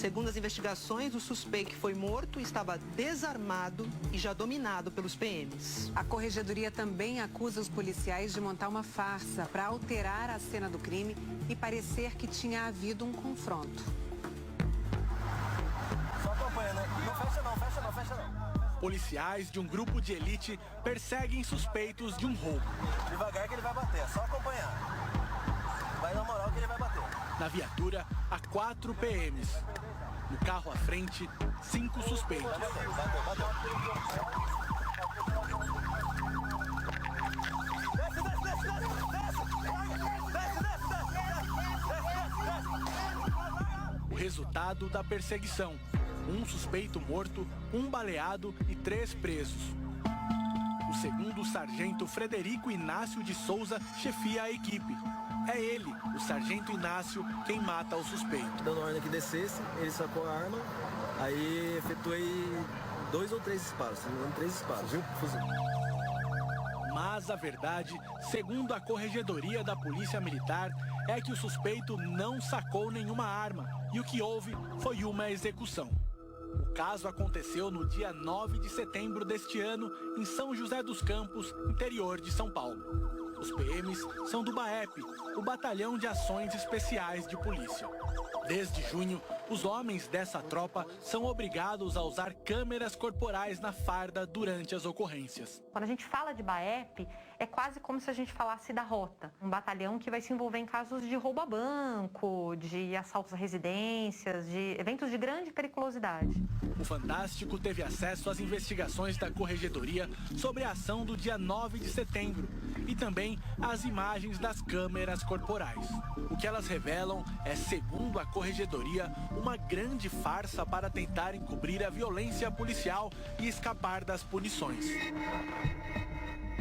Segundo as investigações, o suspeito foi morto, estava desarmado e já dominado pelos PMs. A corregedoria também acusa os policiais de montar uma farsa para alterar a cena do crime e parecer que tinha havido um confronto. Só acompanha, né? Não fecha não, fecha não, fecha não. Policiais de um grupo de elite perseguem suspeitos de um roubo. Devagar que ele vai bater, é só acompanhar. Vai na moral que ele vai bater. Na viatura, há 4 PMs. No carro à frente, 5 suspeitos. Bateu. O resultado da perseguição: um suspeito morto, um baleado e 3 presos. O segundo sargento Frederico Inácio de Souza chefia a equipe. É ele, o sargento Inácio, quem mata o suspeito. Dando ordem que descesse, ele sacou a arma, aí efetuei 2 ou 3 disparos, se não me engano, 3 disparos, viu? Fuzil. Mas a verdade, segundo a Corregedoria da Polícia Militar, é que o suspeito não sacou nenhuma arma e o que houve foi uma execução. O caso aconteceu no dia 9 de setembro deste ano, em São José dos Campos, interior de São Paulo. Os PMs são do BAEP, o Batalhão de Ações Especiais de Polícia. Desde junho, os homens dessa tropa são obrigados a usar câmeras corporais na farda durante as ocorrências. Quando a gente fala de BAEP, é quase como se a gente falasse da Rota, um batalhão que vai se envolver em casos de roubo a banco, de assaltos a residências, de eventos de grande periculosidade. O Fantástico teve acesso às investigações da Corregedoria sobre a ação do dia 9 de setembro e também às imagens das câmeras corporais. O que elas revelam é, segundo a Corregedoria, uma grande farsa para tentar encobrir a violência policial e escapar das punições.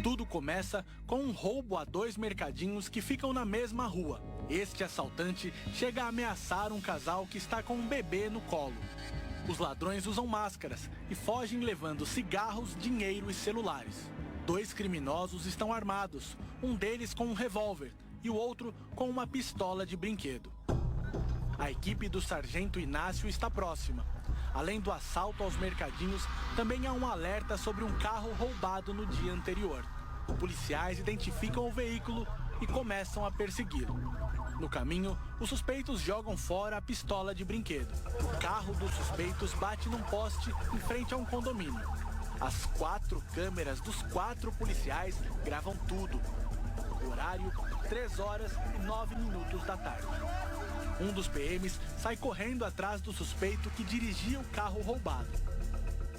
Tudo começa com um roubo a 2 mercadinhos que ficam na mesma rua. Este assaltante chega a ameaçar um casal que está com um bebê no colo. Os ladrões usam máscaras e fogem levando cigarros, dinheiro e celulares. 2 criminosos estão armados, um deles com um revólver e o outro com uma pistola de brinquedo. A equipe do sargento Inácio está próxima. Além do assalto aos mercadinhos, também há um alerta sobre um carro roubado no dia anterior. Policiais identificam o veículo e começam a persegui-lo. No caminho, os suspeitos jogam fora a pistola de brinquedo. O carro dos suspeitos bate num poste em frente a um condomínio. As 4 câmeras dos 4 policiais gravam tudo. O horário, 3h09 da tarde. Um dos PMs sai correndo atrás do suspeito que dirigia o carro roubado.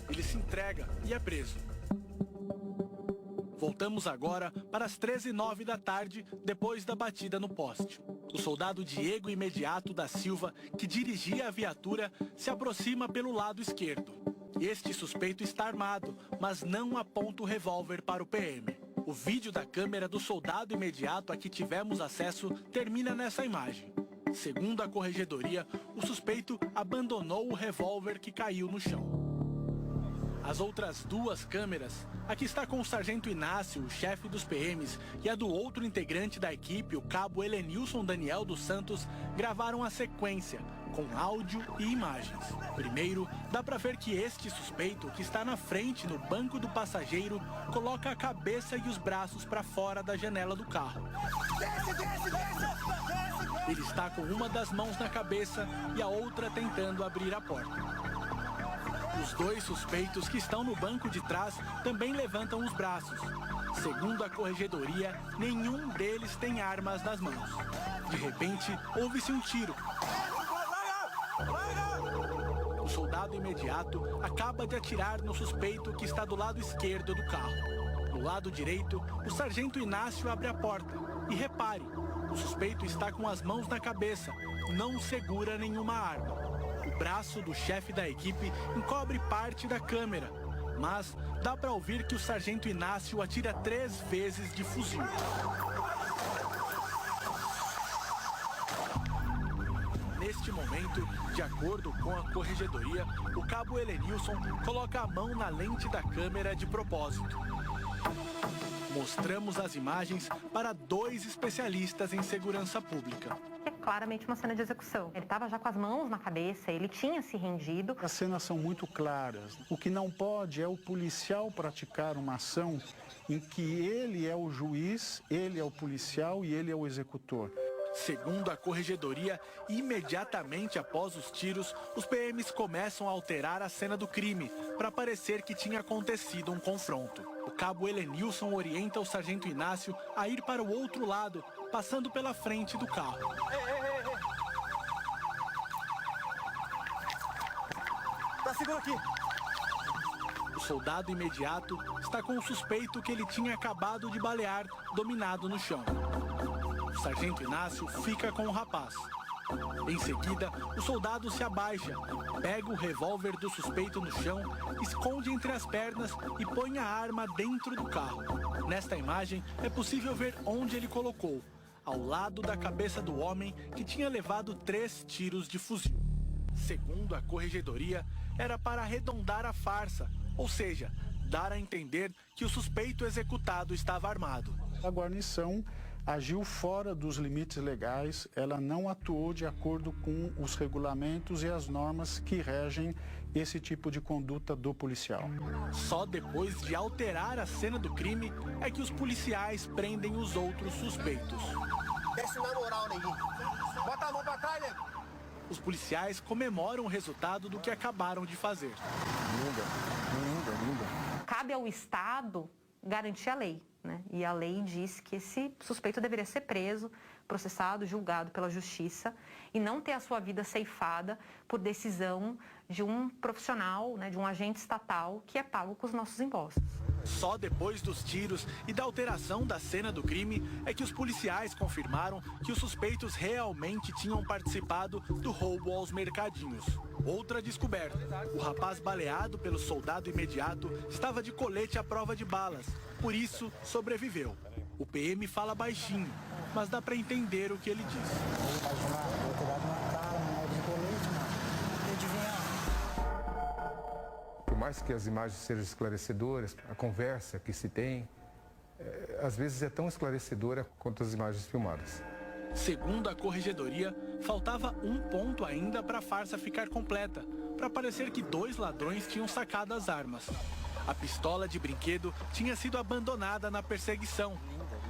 Ele se entrega e é preso. Voltamos agora para as 13h09 da tarde, depois da batida no poste. O soldado Diego Imediato da Silva, que dirigia a viatura, se aproxima pelo lado esquerdo. Este suspeito está armado, mas não aponta o revólver para o PM. O vídeo da câmera do soldado Imediato a que tivemos acesso termina nessa imagem. Segundo a Corregedoria, o suspeito abandonou o revólver que caiu no chão. As outras 2 câmeras, a que está com o sargento Inácio, o chefe dos PMs, e a do outro integrante da equipe, o cabo Helenilson Daniel dos Santos, gravaram a sequência, com áudio e imagens. Primeiro, dá para ver que este suspeito, que está na frente no banco do passageiro, coloca a cabeça e os braços para fora da janela do carro. Ele está com uma das mãos na cabeça e a outra tentando abrir a porta. Os 2 suspeitos que estão no banco de trás também levantam os braços. Segundo a Corregedoria, nenhum deles tem armas nas mãos. De repente, ouve-se um tiro. O soldado Imediato acaba de atirar no suspeito que está do lado esquerdo do carro. Do lado direito, o sargento Inácio abre a porta. E repare, o suspeito está com as mãos na cabeça, não segura nenhuma arma. O braço do chefe da equipe encobre parte da câmera, mas dá para ouvir que o sargento Inácio atira 3 vezes de fuzil. Neste momento, de acordo com a Corregedoria, o cabo Helenilson coloca a mão na lente da câmera de propósito. Mostramos as imagens para 2 especialistas em segurança pública. É claramente uma cena de execução. Ele estava já com as mãos na cabeça, ele tinha se rendido. As cenas são muito claras. O que não pode é o policial praticar uma ação em que ele é o juiz, ele é o policial e ele é o executor. Segundo a corregedoria, imediatamente após os tiros, os PMs começam a alterar a cena do crime, para parecer que tinha acontecido um confronto. O cabo Helenilson orienta o sargento Inácio a ir para o outro lado, passando pela frente do carro. Tá seguro aqui. O soldado imediato está com o suspeito que ele tinha acabado de balear, dominado no chão. O sargento Inácio fica com o rapaz. Em seguida, o soldado se abaixa, pega o revólver do suspeito no chão, esconde entre as pernas e põe a arma dentro do carro. Nesta imagem, é possível ver onde ele colocou, ao lado da cabeça do homem que tinha levado 3 tiros de fuzil. Segundo a corregedoria, era para arredondar a farsa, ou seja, dar a entender que o suspeito executado estava armado. A guarnição agiu fora dos limites legais, ela não atuou de acordo com os regulamentos e as normas que regem esse tipo de conduta do policial. Só depois de alterar a cena do crime é que os policiais prendem os outros suspeitos. Desce na moral, neguinho. Bota a mão pra trás, nego. Os policiais comemoram o resultado do que acabaram de fazer. Linda. Cabe ao Estado garantir a lei, né? E a lei diz que esse suspeito deveria ser preso, processado, julgado pela justiça e não ter a sua vida ceifada por decisão de um profissional, né, de um agente estatal que é pago com os nossos impostos. Só depois dos tiros e da alteração da cena do crime é que os policiais confirmaram que os suspeitos realmente tinham participado do roubo aos mercadinhos. Outra descoberta: o rapaz baleado pelo soldado imediato estava de colete à prova de balas, por isso sobreviveu. O PM fala baixinho, mas dá para entender o que ele diz. Por mais que as imagens sejam esclarecedoras, a conversa que se tem, às vezes é tão esclarecedora quanto as imagens filmadas. Segundo a corregedoria, faltava um ponto ainda para a farsa ficar completa, para parecer que 2 ladrões tinham sacado as armas. A pistola de brinquedo tinha sido abandonada na perseguição.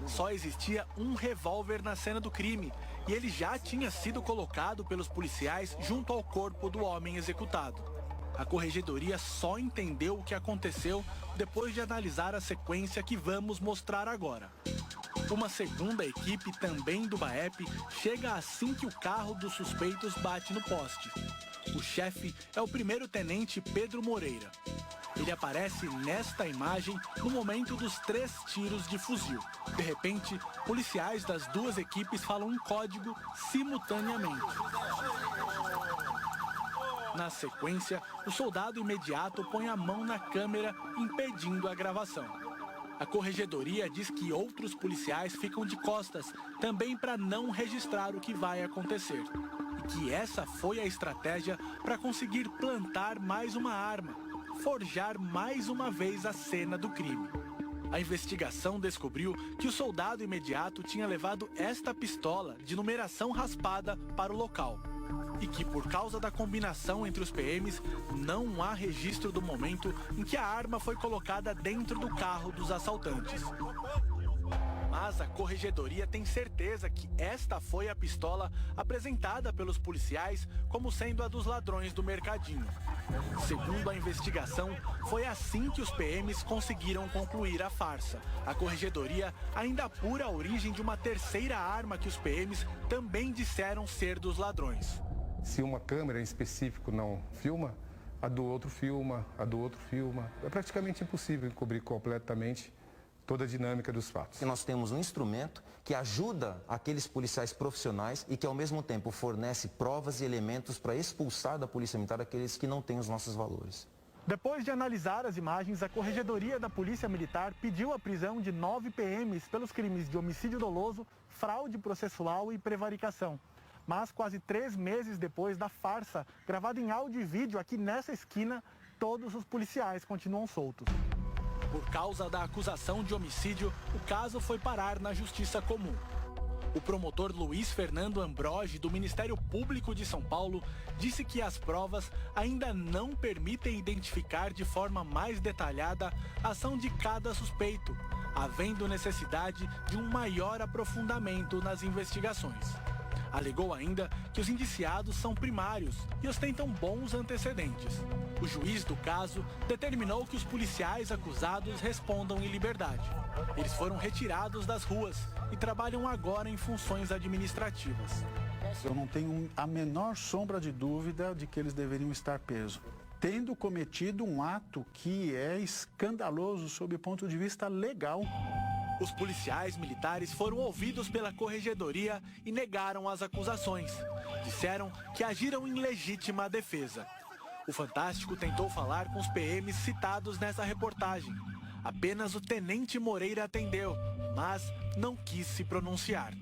Só existia um revólver na cena do crime e ele já tinha sido colocado pelos policiais junto ao corpo do homem executado. A corregedoria só entendeu o que aconteceu depois de analisar a sequência que vamos mostrar agora. Uma segunda equipe, também do BAEP, chega assim que o carro dos suspeitos bate no poste. O chefe é o primeiro-tenente Pedro Moreira. Ele aparece nesta imagem no momento dos 3 tiros de fuzil. De repente, policiais das 2 equipes falam um código simultaneamente. Na sequência, o soldado imediato põe a mão na câmera, impedindo a gravação. A corregedoria diz que outros policiais ficam de costas, também para não registrar o que vai acontecer. E que essa foi a estratégia para conseguir plantar mais uma arma, forjar mais uma vez a cena do crime. A investigação descobriu que o soldado imediato tinha levado esta pistola de numeração raspada para o local. E que, por causa da combinação entre os PMs, não há registro do momento em que a arma foi colocada dentro do carro dos assaltantes. Mas a corregedoria tem certeza que esta foi a pistola apresentada pelos policiais como sendo a dos ladrões do mercadinho. Segundo a investigação, foi assim que os PMs conseguiram concluir a farsa. A corregedoria ainda apura a origem de uma terceira arma que os PMs também disseram ser dos ladrões. Se uma câmera em específico não filma, a do outro filma, a do outro filma. É praticamente impossível encobrir completamente toda a dinâmica dos fatos. Nós temos um instrumento que ajuda aqueles policiais profissionais e que, ao mesmo tempo, fornece provas e elementos para expulsar da Polícia Militar aqueles que não têm os nossos valores. Depois de analisar as imagens, a Corregedoria da Polícia Militar pediu a prisão de 9 PMs pelos crimes de homicídio doloso, fraude processual e prevaricação. Mas quase 3 meses depois da farsa, gravada em áudio e vídeo aqui nessa esquina, todos os policiais continuam soltos. Por causa da acusação de homicídio, o caso foi parar na Justiça Comum. O promotor Luiz Fernando Ambrogi, do Ministério Público de São Paulo, disse que as provas ainda não permitem identificar de forma mais detalhada a ação de cada suspeito, havendo necessidade de um maior aprofundamento nas investigações. Alegou ainda que os indiciados são primários e ostentam bons antecedentes. O juiz do caso determinou que os policiais acusados respondam em liberdade. Eles foram retirados das ruas e trabalham agora em funções administrativas. Eu não tenho a menor sombra de dúvida de que eles deveriam estar presos, tendo cometido um ato que é escandaloso sob o ponto de vista legal. Os policiais militares foram ouvidos pela corregedoria e negaram as acusações. Disseram que agiram em legítima defesa. O Fantástico tentou falar com os PMs citados nessa reportagem. Apenas o tenente Moreira atendeu, mas não quis se pronunciar.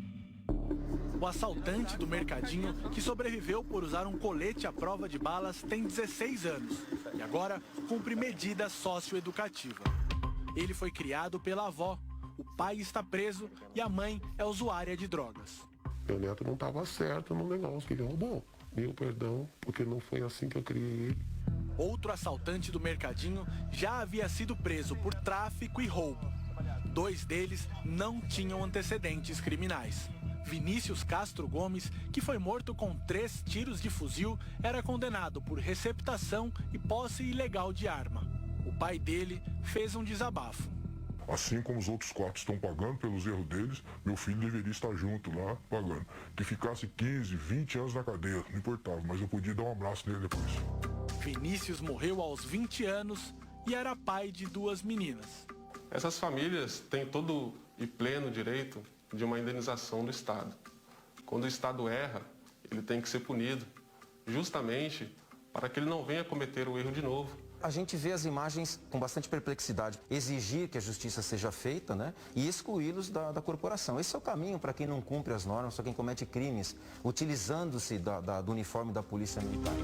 O assaltante do mercadinho, que sobreviveu por usar um colete à prova de balas, tem 16 anos e agora cumpre medida socioeducativa. Ele foi criado pela avó. O pai está preso e a mãe é usuária de drogas. Meu neto não estava certo no negócio que ele roubou. Meu perdão, porque não foi assim que eu criei ele. Outro assaltante do mercadinho já havia sido preso por tráfico e roubo. 2 deles não tinham antecedentes criminais. Vinícius Castro Gomes, que foi morto com 3 tiros de fuzil, era condenado por receptação e posse ilegal de arma. O pai dele fez um desabafo. Assim como os outros 4 estão pagando pelos erros deles, meu filho deveria estar junto lá, pagando. Que ficasse 15, 20 anos na cadeia, não importava, mas eu podia dar um abraço nele depois. Vinícius morreu aos 20 anos e era pai de 2 meninas. Essas famílias têm todo e pleno direito de uma indenização do Estado. Quando o Estado erra, ele tem que ser punido, justamente para que ele não venha cometer o erro de novo. A gente vê as imagens com bastante perplexidade. Exigir que a justiça seja feita, né, e excluí-los da corporação. Esse é o caminho para quem não cumpre as normas, para quem comete crimes, utilizando-se do uniforme da Polícia Militar.